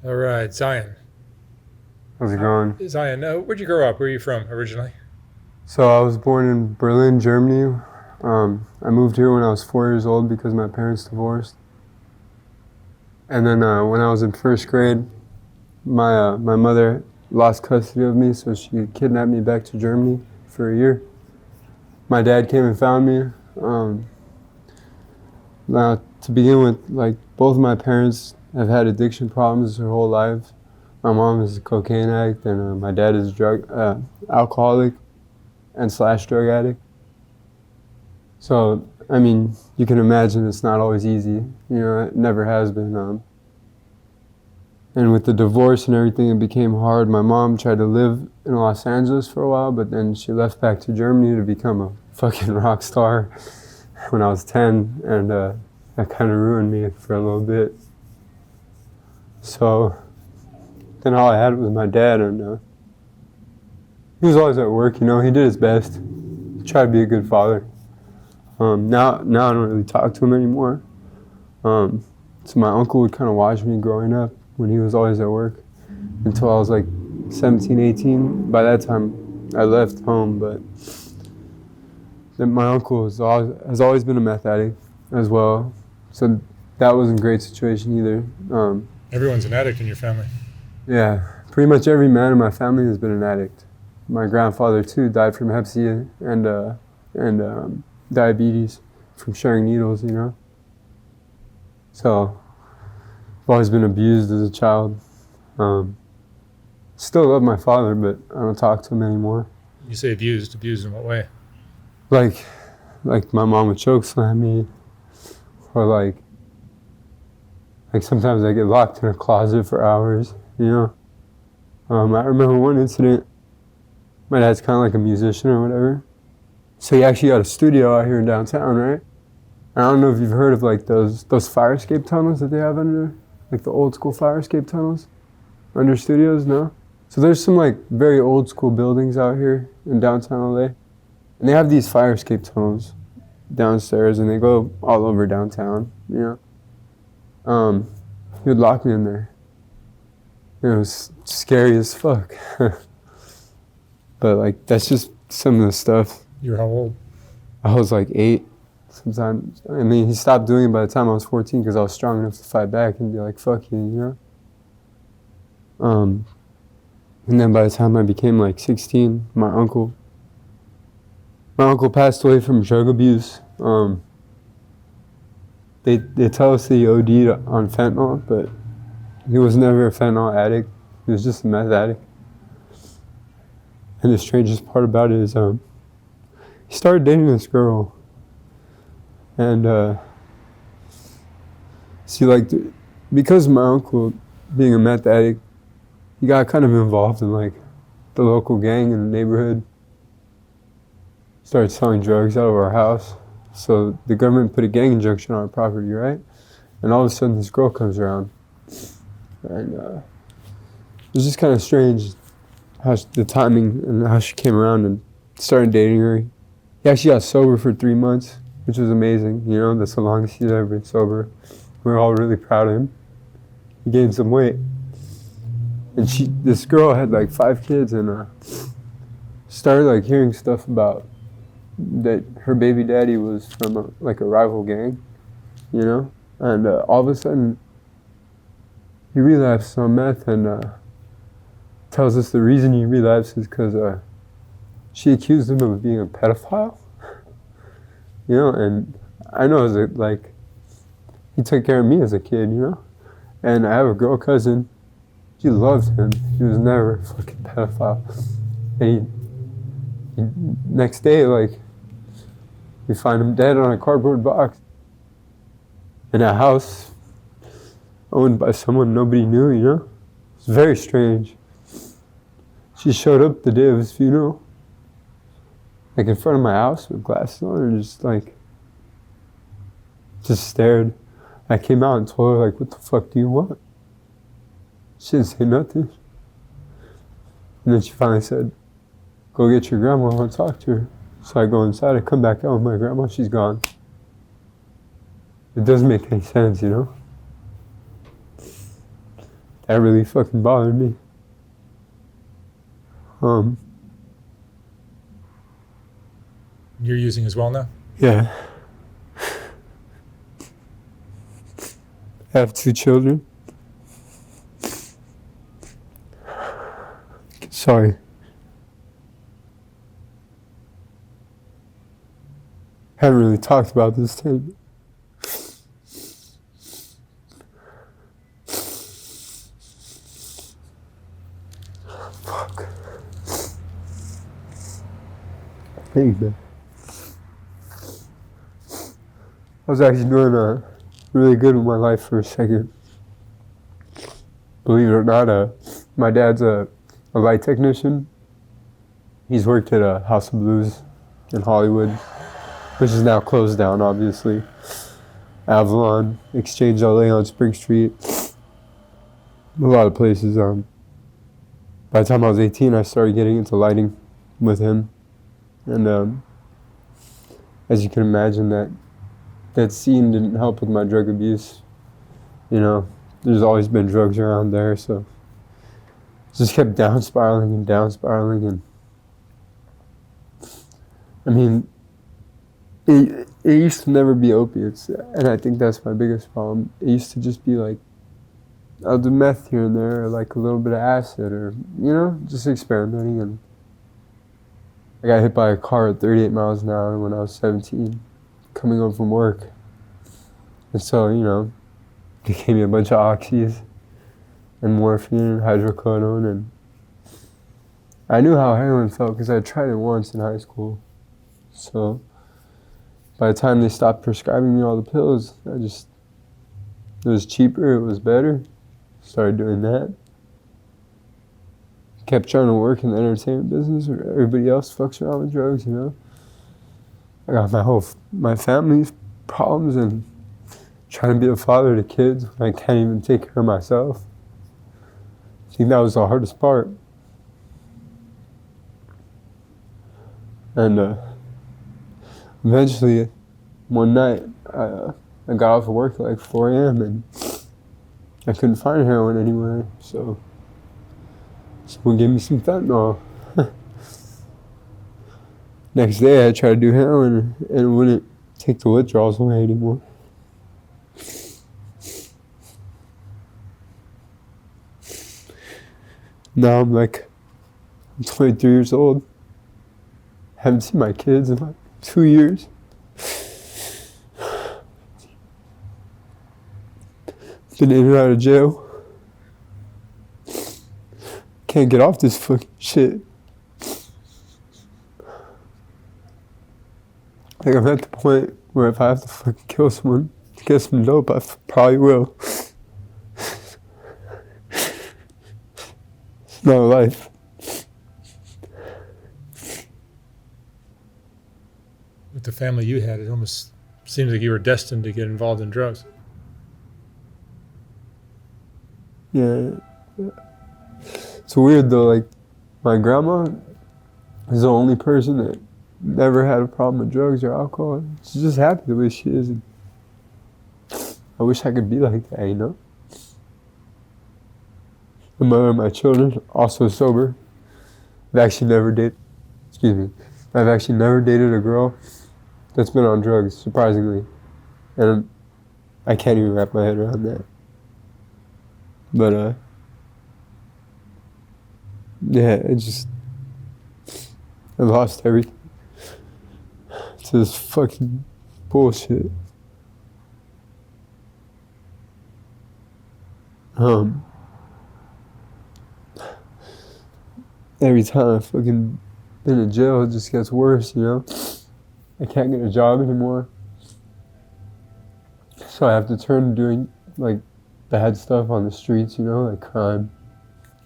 All right, Zion. How's it going? Zion, where'd you grow up? Where are you from originally? So I was born in Berlin, Germany. I moved here when I was 4 years old because my parents divorced. And then when I was in first grade, my mother lost custody of me, so she kidnapped me back to Germany for a year. My dad came and found me. Now, to begin with, like both my parents have had addiction problems their whole lives. My mom is a cocaine addict, and my dad is a alcoholic and slash drug addict. So, I mean, you can imagine it's not always easy. It never has been. And with the divorce and everything, it became hard. My mom tried to live in Los Angeles for a while, but then she left back to Germany to become a fucking rock star when I was 10, and that kind of ruined me for a little bit. So then all I had was my dad, and he was always at work. He did his best. He tried to be a good father. Now I don't really talk to him anymore. So my uncle would kind of watch me growing up when he was always at work until I was like 17, 18. By that time, I left home, but then my uncle has always been a meth addict as well. So that wasn't a great situation either. Everyone's an addict in your family. Yeah, pretty much every man in my family has been an addict. My grandfather too died from Hep C and diabetes from sharing needles. So I've always been abused as a child. Still love my father, but I don't talk to him anymore. You say abused. Abused in what way? Like my mom would choke slam me, or like sometimes I get locked in a closet for hours. I remember one incident. My dad's kind of like a musician or whatever, so he actually got a studio out here in downtown, right? I don't know if you've heard of like those fire escape tunnels that they have under, like the old school fire escape tunnels under studios, no? So there's some like very old school buildings out here in downtown LA, and they have these fire escape tunnels downstairs, and they go all over downtown, He would lock me in there. It was scary as fuck. But like that's just some of the stuff. You were how old? I was like 8 sometimes. I mean, he stopped doing it by the time I was 14 because I was strong enough to fight back and be like, fuck you, And then by the time I became like 16, my uncle passed away from drug abuse. They tell us that he OD'd on fentanyl, but he was never a fentanyl addict. He was just a meth addict. And the strangest part about it is he started dating this girl. And see, like, because my uncle, being a meth addict, he got kind of involved in like the local gang in the neighborhood. Started selling drugs out of our house. So the government put a gang injunction on our property, right? And all of a sudden this girl comes around. And it was just kind of strange how the timing and how she came around and started dating her. He actually got sober for 3 months, which was amazing. That's the longest he's ever been sober. We were all really proud of him. He gained some weight. And this girl had like 5 kids, and started like hearing stuff about that her baby daddy was from a rival gang, and all of a sudden he relapsed on meth, and tells us the reason he relapsed is because she accused him of being a pedophile, and I know he took care of me as a kid, and I have a girl cousin. She loved him. He was never a fucking pedophile. And he next day, we find him dead on a cardboard box in a house owned by someone nobody knew, It's very strange. She showed up the day of his funeral, in front of my house with glasses on, and just stared. I came out and told her, what the fuck do you want? She didn't say nothing. And then she finally said, go get your grandma, I want to talk to her. So I go inside, I come back out with my grandma, she's gone. It doesn't make any sense, that really fucking bothered me. You're using as well now? Yeah. I have 2 children. Sorry. Haven't really talked about this thing. Fuck. Thank you. I was actually doing really good with my life for a second. Believe it or not, my dad's a light technician. He's worked at a House of Blues in Hollywood, which is now closed down, obviously. Avalon, Exchange LA on Spring Street. A lot of places. By the time I was 18, I started getting into lighting with him. And as you can imagine, that scene didn't help with my drug abuse. You know, there's always been drugs around there, so it just kept down spiraling. And I mean, it used to never be opiates, and I think that's my biggest problem. It used to just be like, I'll do meth here and there, or like a little bit of acid, or, you know, just experimenting. And I got hit by a car at 38 miles an hour when I was 17, coming home from work. And so, you know, they gave me a bunch of oxys and morphine and hydrocodone, and I knew how heroin felt because I tried it once in high school. So by the time they stopped prescribing me all the pills, it was cheaper, it was better. Started doing that. Kept trying to work in the entertainment business where everybody else fucks around with drugs, you know. I got my family's problems and trying to be a father to kids when I can't even take care of myself. I think that was the hardest part. And eventually, one night, I got off of work at like 4 a.m. and I couldn't find heroin anywhere, so someone gave me some fentanyl. Next day, I tried to do heroin and it wouldn't take the withdrawals away anymore. Now I'm 23 years old. Haven't seen my kids in like 2 years. Been in and out of jail. Can't get off this fucking shit. Like, I'm at the point where if I have to fucking kill someone to get some dope, I probably will. It's not a life. With the family you had, it almost seems like you were destined to get involved in drugs. Yeah. It's weird though, like, my grandma is the only person that never had a problem with drugs or alcohol. She's just happy the way she is. And I wish I could be like that, you know? The mother of my children, also sober. I've actually never dated a girl that's been on drugs, surprisingly. And I can't even wrap my head around that. But, yeah, I lost everything to this fucking bullshit. Every time I fucking been in jail, it just gets worse, you know? I can't get a job anymore. So I have to turn to doing, like, bad stuff on the streets, you know, like crime.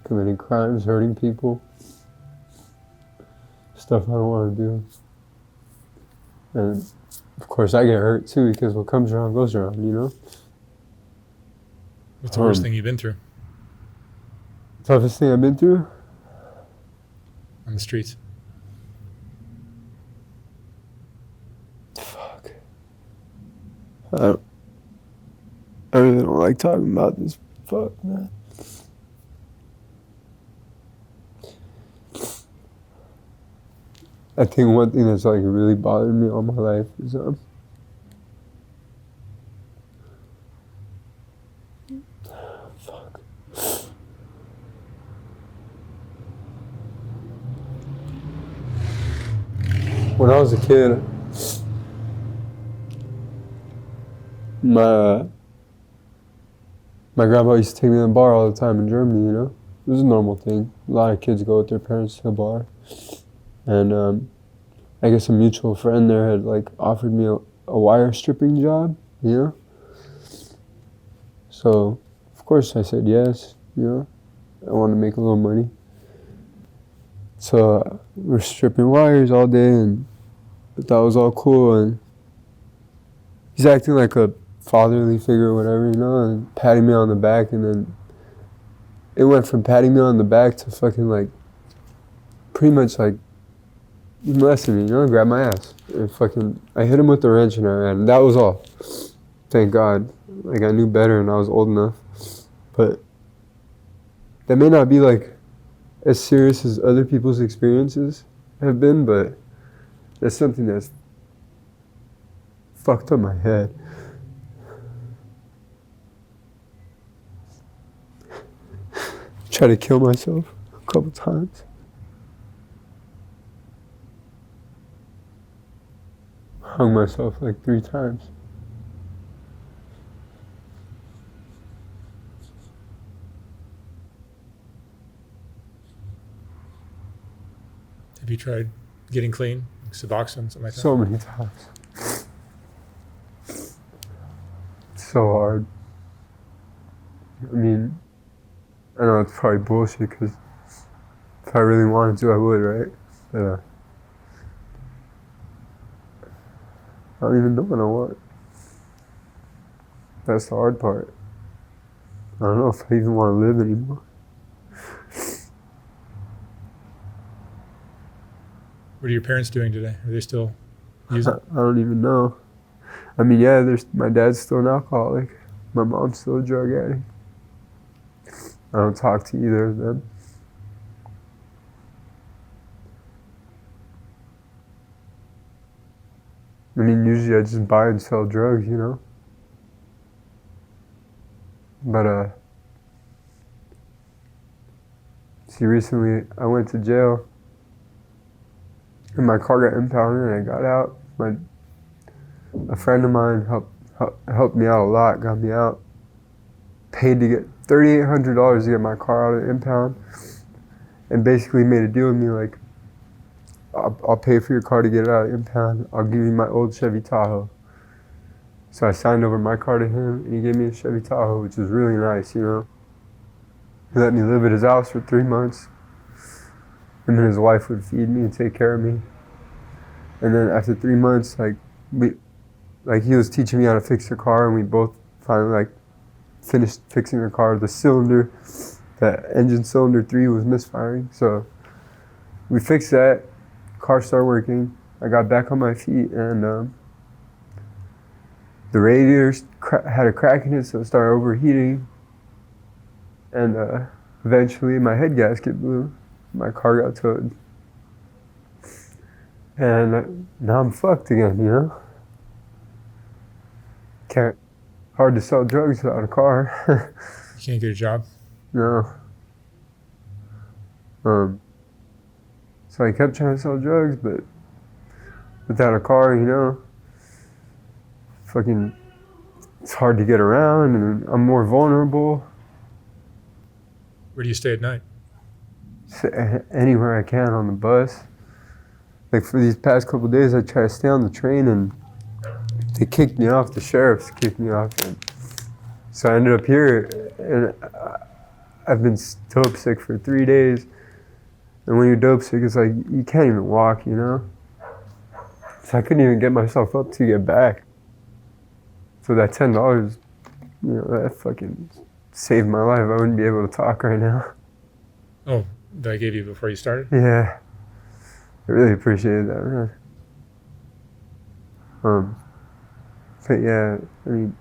Committing crimes, hurting people. Stuff I don't want to do. And, of course, I get hurt, too, because what comes around goes around, you know? What's the worst thing you've been through Toughest thing I've been through? on the streets? Fuck. I really don't like talking about this. Fuck, man. I think one thing that's like really bothered me all my life is fuck. When I was a kid, my grandpa used to take me to the bar all the time in Germany, you know? It was a normal thing. A lot of kids go with their parents to the bar. And I guess a mutual friend there had like offered me a wire stripping job, you know? So, of course I said yes, you know? I wanted to make a little money. So we're stripping wires all day, and that was all cool. And he's acting like a fatherly figure or whatever, you know, and patting me on the back. And then it went from patting me on the back to fucking like, pretty much like molesting me, you know, grab my ass. And fucking, I hit him with the wrench and I ran. That was all. Thank God. Like, I knew better and I was old enough. But that may not be like as serious as other people's experiences have been, but that's something that's fucked up my head. Tried to kill myself a couple times. Hung myself like 3 times. Have you tried getting clean? Like Suboxone, something like that? So many times. It's so hard. I mean, I know it's probably bullshit because if I really wanted to, I would, right? But I don't even know what I want. That's the hard part. I don't know if I even want to live anymore. What are your parents doing today? Are they still using? I don't even know. I mean, yeah, my dad's still an alcoholic. My mom's still a drug addict. I don't talk to either of them. I mean, usually I just buy and sell drugs, you know? But, see, recently I went to jail and my car got impounded and I got out. A friend of mine helped me out a lot, got me out. Paid to get $3,800 to get my car out of the impound, and basically made a deal with me like, I'll pay for your car to get it out of the impound. I'll give you my old Chevy Tahoe. So I signed over my car to him, and he gave me a Chevy Tahoe, which was really nice, you know. He let me live at his house for 3 months, and then his wife would feed me and take care of me. And then after 3 months, he was teaching me how to fix the car, and we both finally finished fixing the car. The engine cylinder 3 was misfiring, so we fixed that. Car started working. I got back on my feet, and the radiator had a crack in it, so it started overheating. And eventually, my head gasket blew. My car got towed, and now I'm fucked again. You know, hard to sell drugs without a car. You can't get a job? No. So I kept trying to sell drugs, but without a car, you know, fucking, it's hard to get around, and I'm more vulnerable. Where do you stay at night? Anywhere I can on the bus. Like for these past couple of days, I try to stay on the train, and they kicked me off. The sheriffs kicked me off. And so I ended up here, and I've been dope sick for 3 days. And when you're dope sick, it's like you can't even walk, you know? So I couldn't even get myself up to get back. So that $10, you know, that fucking saved my life. I wouldn't be able to talk right now. Oh, that I gave you before you started? Yeah. I really appreciated that, man. But yeah, I mean,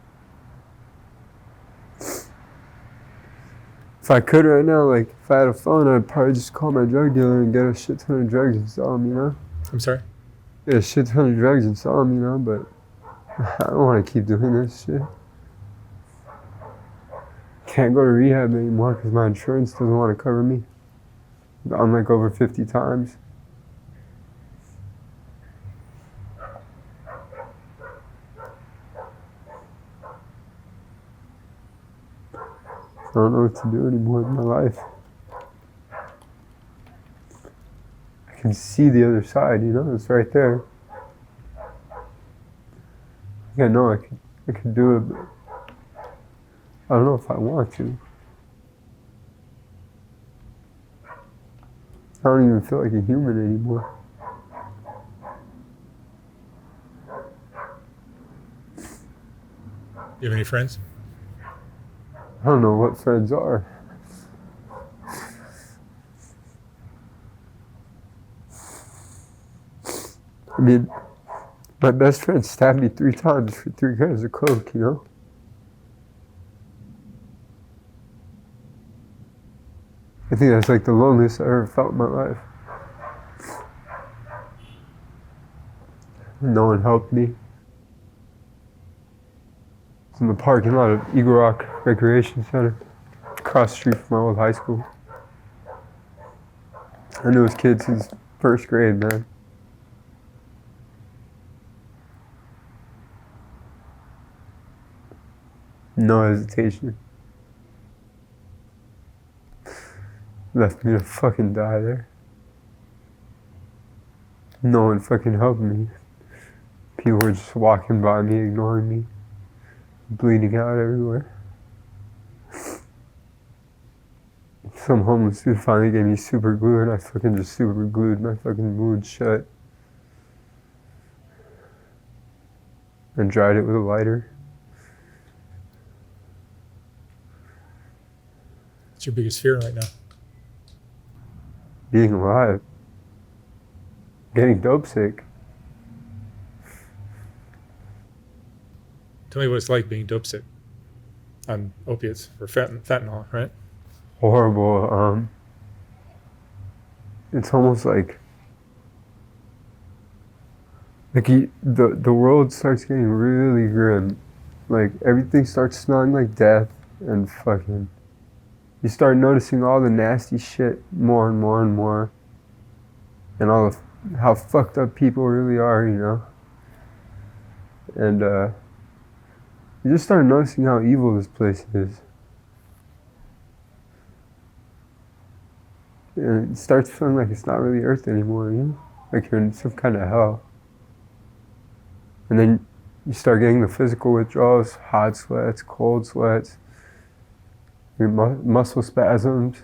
if I could right now, like, if I had a phone, I'd probably just call my drug dealer and get a shit ton of drugs and sell them, you know? I'm sorry? Yeah, a shit ton of drugs and some, you know, but I don't want to keep doing this shit. Can't go to rehab anymore because my insurance doesn't want to cover me. I'm like over 50 times. I don't know what to do anymore in my life. I can see the other side, you know, it's right there. Yeah, no, I could do it, but I don't know if I want to. I don't even feel like a human anymore. You have any friends? I don't know what friends are. I mean, my best friend stabbed me 3 times for 3 grams of coke, you know? I think that's like the loneliest I ever felt in my life. No one helped me. It's in the parking lot of Eagle Rock Recreation Center, across the street from my old high school. I knew those kids since 1st grade, man. No hesitation. Left me to fucking die there. No one fucking helped me. People were just walking by me, ignoring me, bleeding out everywhere. Some homeless dude finally gave me super glue and I fucking just super glued my fucking wound shut. And dried it with a lighter. What's your biggest fear right now? Being alive. Getting dope sick. Tell me what it's like being dope sick on opiates or fentanyl, right? Horrible. It's almost like the world starts getting really grim. Like everything starts smelling like death and fucking. You start noticing all the nasty shit more and more and more, and all the how fucked up people really are, you know. And you just start noticing how evil this place is. And it starts feeling like it's not really Earth anymore, you know? Like you're in some kind of hell. And then you start getting the physical withdrawals, hot sweats, cold sweats, your muscle spasms,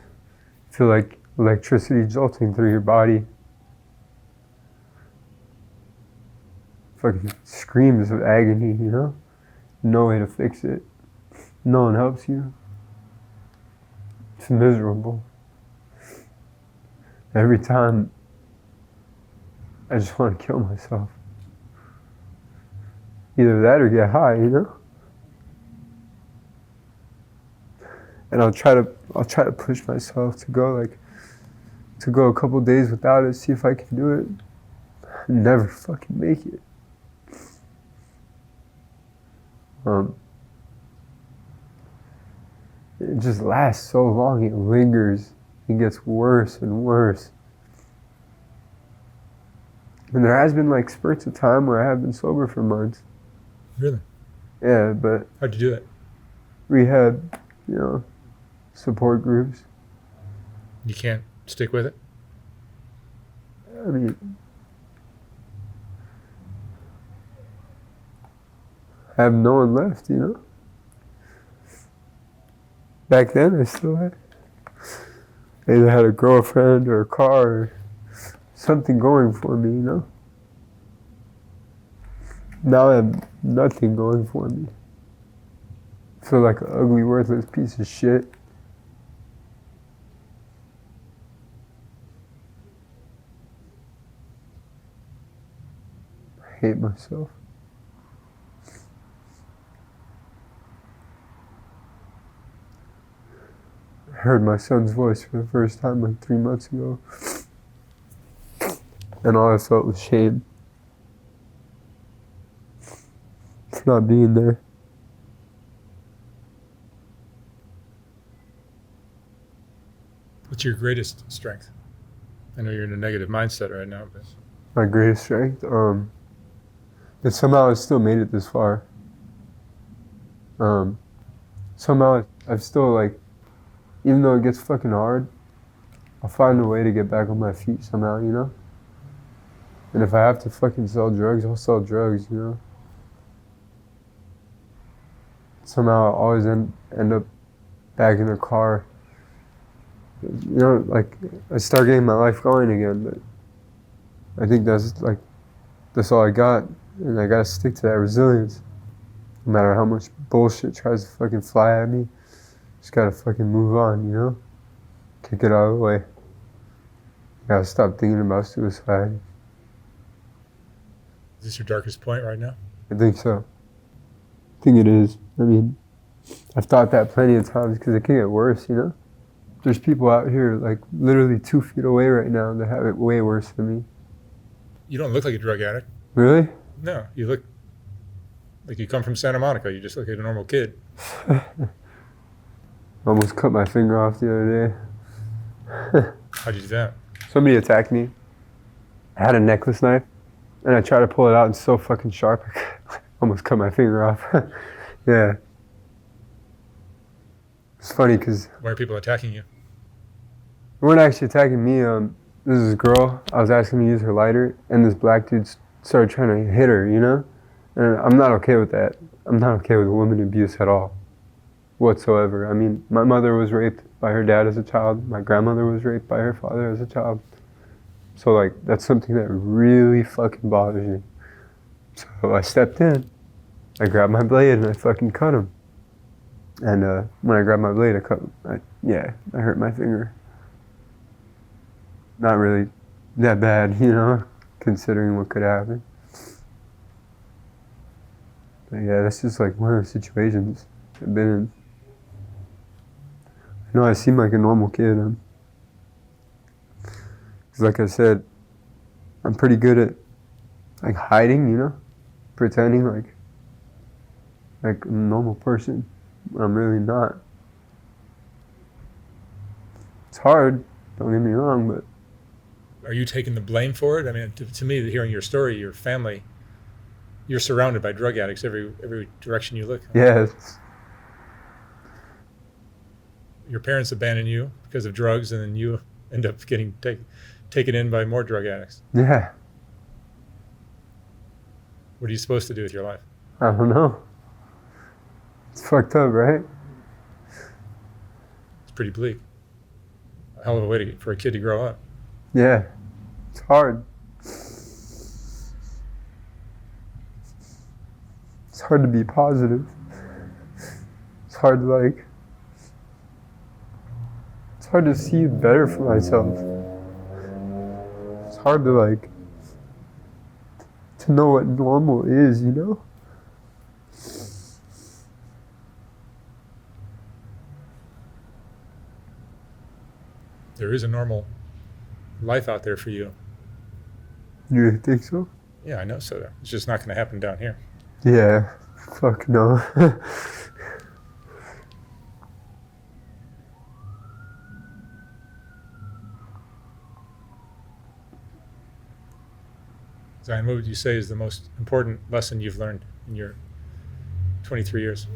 feel like electricity jolting through your body. Fucking screams of agony, you know? No way to fix it. No one helps you. It's miserable. Every time, I just want to kill myself. Either that or get high, you know? And I'll try to push myself to go a couple days without it, see if I can do it. Never fucking make it. It just lasts so long, it lingers. It gets worse and worse. And there has been like spurts of time where I have been sober for months. Really? Yeah, but How'd you do it? rehab, you know, support groups. You can't stick with it? I mean, I have no one left, you know. Back then, I still had. I either had a girlfriend or a car or something going for me, you know. Now I have nothing going for me. I feel like an ugly, worthless piece of shit. I hate myself. I heard my son's voice for the first time like 3 months ago. And all I felt was shame for not being there. What's your greatest strength? I know you're in a negative mindset right now, but My greatest strength, that somehow I still made it this far. Somehow I've still, like, even though it gets fucking hard, I'll find a way to get back on my feet somehow, you know? And if I have to fucking sell drugs, I'll sell drugs, you know? Somehow I'll always end up back in a car. You know, like, I start getting my life going again, but I think that's all I got. And I gotta stick to that resilience. No matter how much bullshit tries to fucking fly at me, just gotta fucking move on, you know? Kick it out of the way. Gotta stop thinking about suicide. is this your darkest point right now? I think so. I think it is. I mean, I've thought that plenty of times because it can get worse, you know? There's people out here, like, literally 2 feet away right now that have it way worse than me. You don't look like a drug addict. Really? No, you look like you come from Santa Monica. You just look like a normal kid. Almost cut my finger off the other day. How'd you do that? Somebody attacked me. I had a necklace knife, and I tried to pull it out, and it's so fucking sharp, I almost cut my finger off. Yeah. It's funny because Why are people attacking you? they weren't actually attacking me. This is a girl. I was asking to use her lighter, and this black dude started trying to hit her, you know? And I'm not okay with that. I'm not okay with women abuse at all, whatsoever. I mean, my mother was raped by her dad as a child. My grandmother was raped by her father as a child. So, like, that's something that really fucking bothers me. So I stepped in. I grabbed my blade and I fucking cut him. And when I grabbed my blade, I hurt my finger. Not really that bad, you know, considering what could happen. But yeah, that's just like one of the situations I've been in. I know I seem like a normal kid. Because like I said, I'm pretty good at like hiding, you know, pretending like a normal person. I'm really not. It's hard, don't get me wrong, but Are you taking the blame for it? I mean, to me, hearing your story, your family, you're surrounded by drug addicts every direction you look. yeah, Your parents abandon you because of drugs, and then you end up getting taken in by more drug addicts. yeah, What are you supposed to do with your life? I don't know. It's fucked up, right? It's pretty bleak. A hell of a way for a kid to grow up. Yeah, it's hard. It's hard to be positive. It's hard to it's hard to see better for myself. It's hard to know what normal is, you know? There is a normal life out there for you. You think so? Yeah, I know so. It's just not going to happen down here. Yeah, fuck no. Zion, what would you say is the most important lesson you've learned in your 23 years?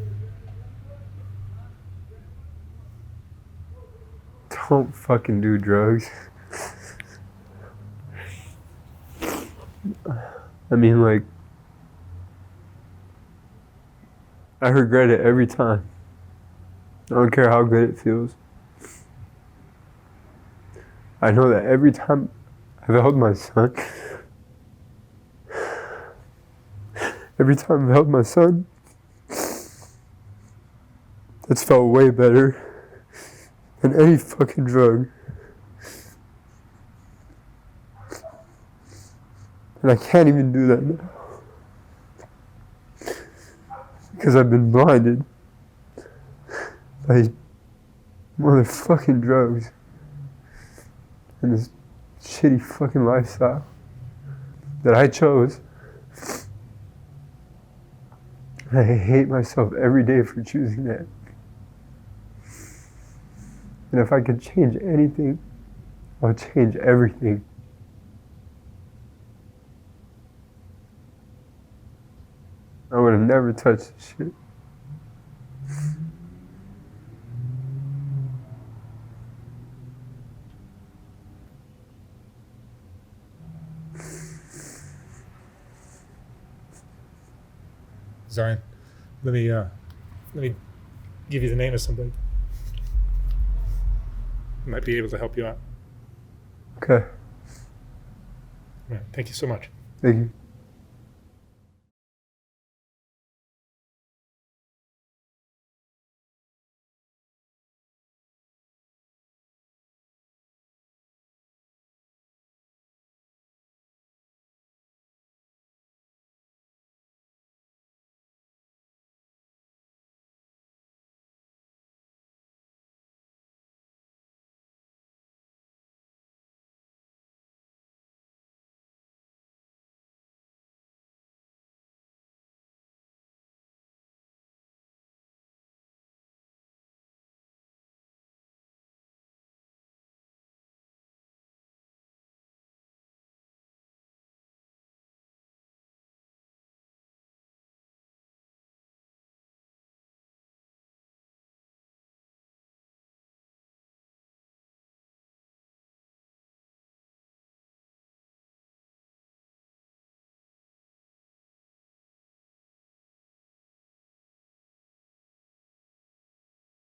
Don't fucking do drugs. I mean, like, I regret it every time. I don't care how good it feels. I know that every time I've held my son, it's felt way better than any fucking drug. And I can't even do that now. Because I've been blinded by motherfucking drugs and this shitty fucking lifestyle. that I chose. I hate myself every day for choosing that. And if I could change anything, I would change everything. I would have never touched this shit. Zion, let me give you the name of somebody who might be able to help you out. Okay, All right, thank you so much. thank you.